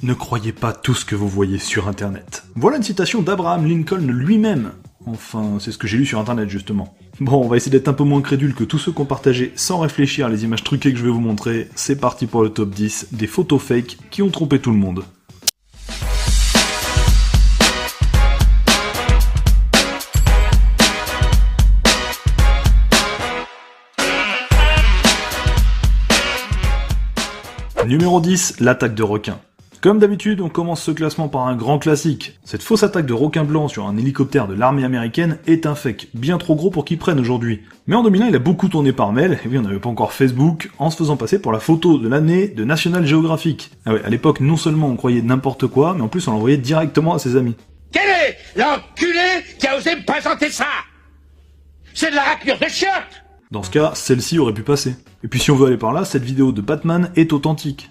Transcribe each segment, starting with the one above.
Ne croyez pas tout ce que vous voyez sur internet. Voilà une citation d'Abraham Lincoln lui-même. Enfin, c'est ce que j'ai lu sur internet justement. Bon, on va essayer d'être un peu moins crédule que tous ceux qui ont partagé sans réfléchir les images truquées que je vais vous montrer. C'est parti pour le top 10 des photos fake qui ont trompé tout le monde. Numéro 10, l'attaque de requin. Comme d'habitude, on commence ce classement par un grand classique. Cette fausse attaque de requin blanc sur un hélicoptère de l'armée américaine est un fake, bien trop gros pour qu'il prenne aujourd'hui. Mais en 2001, il a beaucoup tourné par mail, et oui, on n'avait pas encore Facebook, en se faisant passer pour la photo de l'année de National Geographic. Ah ouais, à l'époque, non seulement on croyait n'importe quoi, mais en plus on l'envoyait directement à ses amis. Quel est l'enculé qui a osé me présenter ça? C'est de la raclure de chiottes! Dans ce cas, celle-ci aurait pu passer. Et puis si on veut aller par là, cette vidéo de Batman est authentique.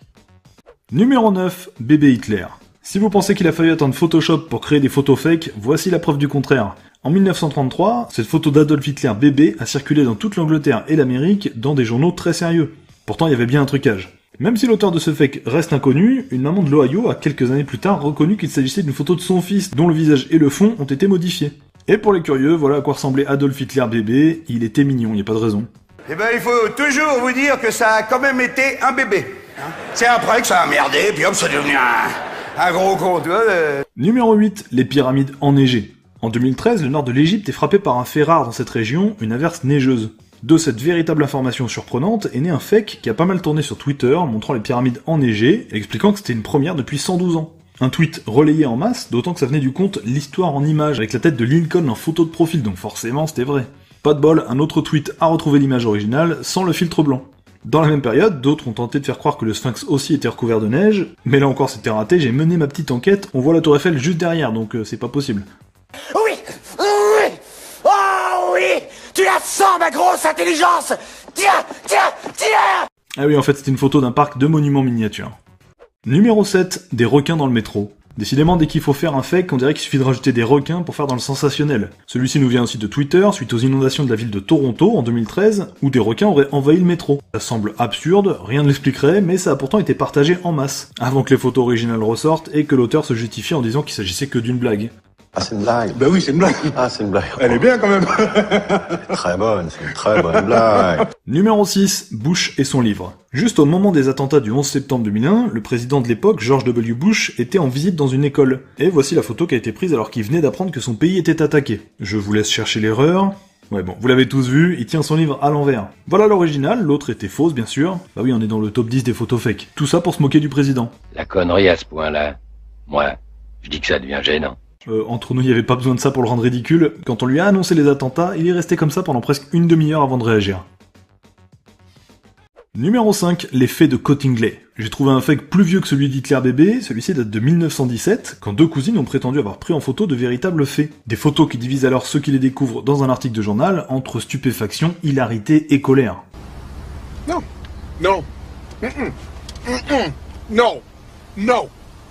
Numéro 9, bébé Hitler. Si vous pensez qu'il a fallu attendre Photoshop pour créer des photos fake, voici la preuve du contraire. En 1933, cette photo d'Adolf Hitler bébé a circulé dans toute l'Angleterre et l'Amérique dans des journaux très sérieux. Pourtant, il y avait bien un trucage. Même si l'auteur de ce fake reste inconnu, une maman de l'Ohio a quelques années plus tard reconnu qu'il s'agissait d'une photo de son fils, dont le visage et le fond ont été modifiés. Et pour les curieux, voilà à quoi ressemblait Adolf Hitler bébé, il était mignon, y a pas de raison. Eh ben, il faut toujours vous dire que ça a quand même été un bébé. C'est après que ça a merdé, puis hop, c'est devenu un gros con, tu vois. Numéro 8, les pyramides enneigées. En 2013, le nord de l'Égypte est frappé par un fait rare dans cette région, une averse neigeuse. De cette véritable information surprenante est né un fake qui a pas mal tourné sur Twitter, montrant les pyramides enneigées, et expliquant que c'était une première depuis 112 ans. Un tweet relayé en masse, d'autant que ça venait du compte L'Histoire en images, avec la tête de Lincoln en photo de profil, donc forcément c'était vrai. Pas de bol, un autre tweet a retrouvé l'image originale, sans le filtre blanc. Dans la même période, d'autres ont tenté de faire croire que le Sphinx aussi était recouvert de neige, mais là encore c'était raté, j'ai mené ma petite enquête, on voit la tour Eiffel juste derrière, donc c'est pas possible. Oui! Oui! Oh oui! Tu la sens, ma grosse intelligence! Tiens! Tiens! Tiens! Ah oui, en fait c'était une photo d'un parc de monuments miniatures. Numéro 7, des requins dans le métro. Décidément, dès qu'il faut faire un fake, on dirait qu'il suffit de rajouter des requins pour faire dans le sensationnel. Celui-ci nous vient aussi de Twitter, suite aux inondations de la ville de Toronto en 2013, où des requins auraient envahi le métro. Ça semble absurde, rien ne l'expliquerait, mais ça a pourtant été partagé en masse, avant que les photos originales ressortent et que l'auteur se justifie en disant qu'il s'agissait que d'une blague. Ah, c'est une blague. Ben oui, c'est une blague. Ah, c'est une blague. Elle est bien quand même. Très bonne, c'est une très bonne blague. Numéro 6, Bush et son livre. Juste au moment des attentats du 11 septembre 2001, le président de l'époque, George W. Bush, était en visite dans une école. Et voici la photo qui a été prise alors qu'il venait d'apprendre que son pays était attaqué. Je vous laisse chercher l'erreur. Ouais bon, vous l'avez tous vu, il tient son livre à l'envers. Voilà l'original, l'autre était fausse bien sûr. Bah oui, on est dans le top 10 des photos fake. Tout ça pour se moquer du président. La connerie à ce point-là, moi, je dis que ça devient gênant. Entre nous, il n'y avait pas besoin de ça pour le rendre ridicule. Quand on lui a annoncé les attentats, il est resté comme ça pendant presque une demi-heure avant de réagir. Numéro 5, l'effet de Cottingley. J'ai trouvé un fake plus vieux que celui d'Hitler bébé, celui-ci date de 1917, quand deux cousines ont prétendu avoir pris en photo de véritables faits. Des photos qui divisent alors ceux qui les découvrent dans un article de journal entre stupéfaction, hilarité et colère. Non, non, non, non,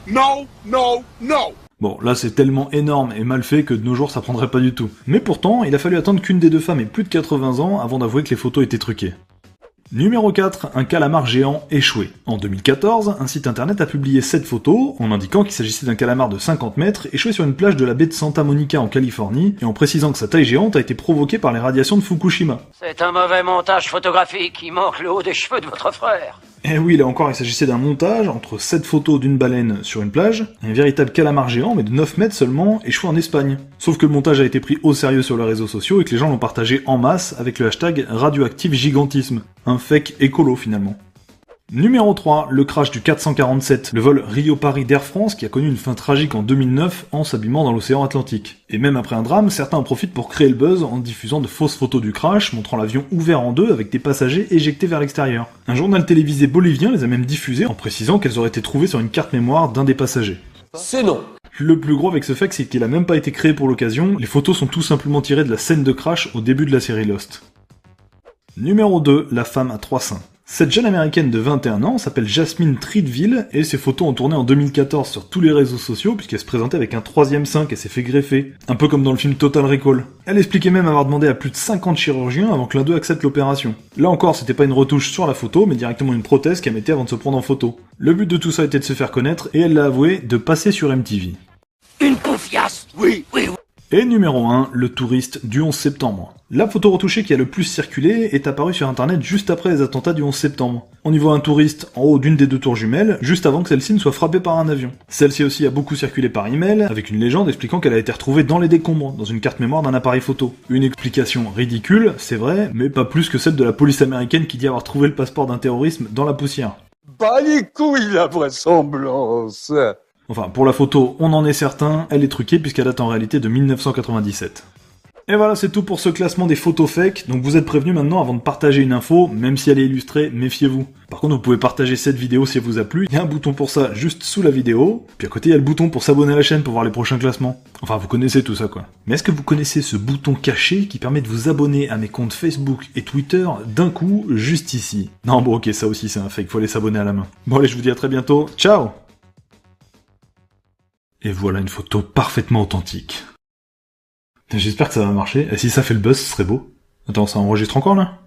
non, non, non. Bon, là c'est tellement énorme et mal fait que de nos jours ça prendrait pas du tout. Mais pourtant, il a fallu attendre qu'une des deux femmes ait plus de 80 ans avant d'avouer que les photos étaient truquées. Numéro 4, un calamar géant échoué. En 2014, un site internet a publié cette photo en indiquant qu'il s'agissait d'un calamar de 50 mètres échoué sur une plage de la baie de Santa Monica en Californie et en précisant que sa taille géante a été provoquée par les radiations de Fukushima. C'est un mauvais montage photographique, il manque le haut des cheveux de votre frère. Et oui, là encore, il s'agissait d'un montage entre 7 photos d'une baleine sur une plage, un véritable calamar géant, mais de 9 mètres seulement, échoué en Espagne. Sauf que le montage a été pris au sérieux sur les réseaux sociaux et que les gens l'ont partagé en masse avec le hashtag radioactif gigantisme. Un fake écolo finalement. Numéro 3, le crash du 447, le vol Rio-Paris d'Air France qui a connu une fin tragique en 2009 en s'abîmant dans l'océan Atlantique. Et même après un drame, certains en profitent pour créer le buzz en diffusant de fausses photos du crash, montrant l'avion ouvert en deux avec des passagers éjectés vers l'extérieur. Un journal télévisé bolivien les a même diffusées en précisant qu'elles auraient été trouvées sur une carte mémoire d'un des passagers. C'est non. Le plus gros avec ce fake, c'est qu'il a même pas été créé pour l'occasion, les photos sont tout simplement tirées de la scène de crash au début de la série Lost. Numéro 2, la femme à 3 seins. Cette jeune américaine de 21 ans s'appelle Jasmine Treadville, et ses photos ont tourné en 2014 sur tous les réseaux sociaux puisqu'elle se présentait avec un 3e sein qu'elle s'est fait greffer, un peu comme dans le film Total Recall. Elle expliquait même avoir demandé à plus de 50 chirurgiens avant que l'un d'eux accepte l'opération. Là encore, c'était pas une retouche sur la photo, mais directement une prothèse qu'elle mettait avant de se prendre en photo. Le but de tout ça était de se faire connaître, et elle l'a avoué, de passer sur MTV. Une poufiasse. Oui, oui, oui. Et numéro 1, le touriste du 11 septembre. La photo retouchée qui a le plus circulé est apparue sur internet juste après les attentats du 11 septembre. On y voit un touriste en haut d'une des 2 tours jumelles, juste avant que celle-ci ne soit frappée par un avion. Celle-ci aussi a beaucoup circulé par email, avec une légende expliquant qu'elle a été retrouvée dans les décombres, dans une carte mémoire d'un appareil photo. Une explication ridicule, c'est vrai, mais pas plus que celle de la police américaine qui dit avoir trouvé le passeport d'un terrorisme dans la poussière. Bah les couilles, la vraisemblance. Enfin, pour la photo, on en est certain, elle est truquée puisqu'elle date en réalité de 1997. Et voilà, c'est tout pour ce classement des photos fake, donc vous êtes prévenus maintenant avant de partager une info, même si elle est illustrée, méfiez-vous. Par contre, vous pouvez partager cette vidéo si elle vous a plu, il y a un bouton pour ça juste sous la vidéo, puis à côté il y a le bouton pour s'abonner à la chaîne pour voir les prochains classements. Enfin, vous connaissez tout ça quoi. Mais est-ce que vous connaissez ce bouton caché qui permet de vous abonner à mes comptes Facebook et Twitter d'un coup, juste ici? Non bon ok, ça aussi c'est un fake, faut aller s'abonner à la main. Bon allez, je vous dis à très bientôt, ciao! Et voilà une photo parfaitement authentique. J'espère que ça va marcher. Et si ça fait le buzz, ce serait beau. Attends, ça enregistre encore là ?